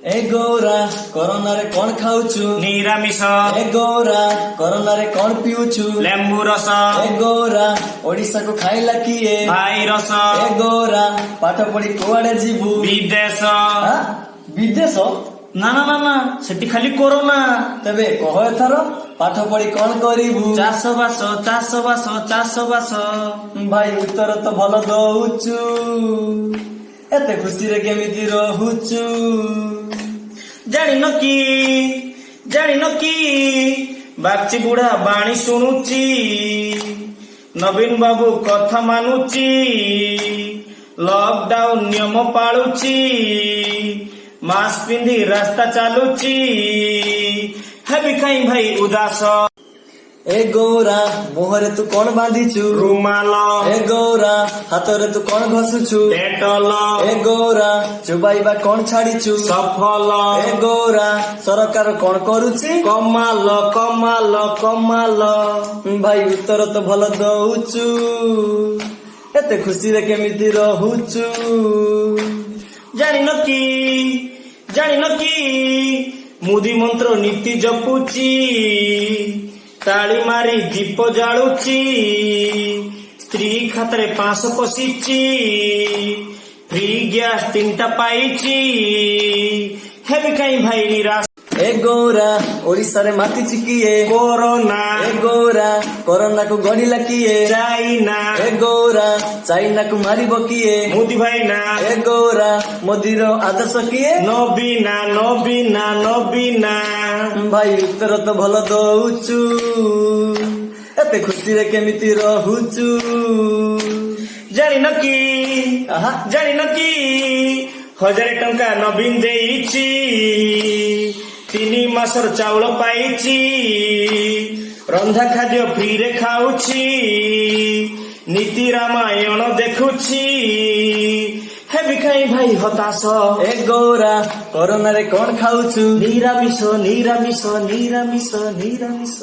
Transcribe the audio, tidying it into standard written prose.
ए Gaura corona रे कौन खाऊचु? निरामिष। ए Gaura corona रे कौन पिउचु? लेंबू रस। ए गौरा ओडिशा को खाइला किए? भाइरस। ए गौरा पाठ पढ़ी कुआडे जीवु? विदेश। विदेश? ना ना ना ना सेठी खाली कोरोना। तेबे कह एथर पाठ पढ़ी कौन करिबु? चाष बास चाष बास चाष बास। भाई उत्तर तो भल दउचु, एते खुशी रे केमिति रहुचु? ଜାଣିନ କି ବାଗଚି ବୁଢା ବାଣୀ ଶୁଣୁଚି, ନବୀନ ବାବୁ କଥା ମାନୁଚି, ଲକଡାଉନ ନିୟମ ପାଳୁଚି, ମାସ୍କ ପିନ୍ଧି ରାସ୍ତା ଚାଲୁଚି, ହେବି କାଇଁ ଭାଇ ଉଦାସ? ए गौरा मुहरे तू कौन बांधिचु? ରୁମାଲ। ए गौरा हाथरे तू कौन घसुचु? ଡେଟଲ। ए गौरा चुबाइबा कौन छाड़ीचु? ସଫଲ। ए गौरा सरकार कौन करुची? କମାଲ କମାଲ କମାଲ। भाई उत्तर तो भल दउचु, एते खुशी रे केमिति रहुचु? ଜାଣିନ କି ମୋଦି ମନ୍ତ୍ର ନୀତି ଜପୁଚି, ତାଳି ମାରି ଦୀପ ଜାଳୁଚି, ସ୍ତ୍ରୀ ଖାତାରେ 500 ପଶିଚି, ଫ୍ରି ଗ୍ୟାସ୍ 3ଟା ପାଇଚି, ହେବି କାଇଁ ଭାଇ ନିରାଶ? ए गौरा ओडिशा रे मातिची किए? कोरोना। ए गौरा कोरोना को गढ़िला किए? ଚାଇନା। ए गौरा चाइना को मारिबो किए? ମୋଦି ଭାଇନା। ए गौरा मोदी रो आदर्श किए? ନବୀନା ନବୀନା ନବୀନା। भाई उत्तर तो भल दउचु, एते खुशी रे केमिति रहुचु? ଜାଣିନ आहा କି 1000 ଟଙ୍କା ନବୀନ ଦେଇଛି, 3 ମାସର ଚାଉଳ ପାଇଛି, ରନ୍ଧା ଖାଦ୍ୟ ଫ୍ରିରେ ଖାଉଛି, ନୀତି ରାମାୟଣ ଦେଖୁଛି, ହେବି କାଇଁ ଭାଇ ହତାଶ? ए गौरा कोरोना रे कौन खाऊचु? ନିରାମିଷ ନିରାମିଷ ନିରାମିଷ ନିରାମିଷ।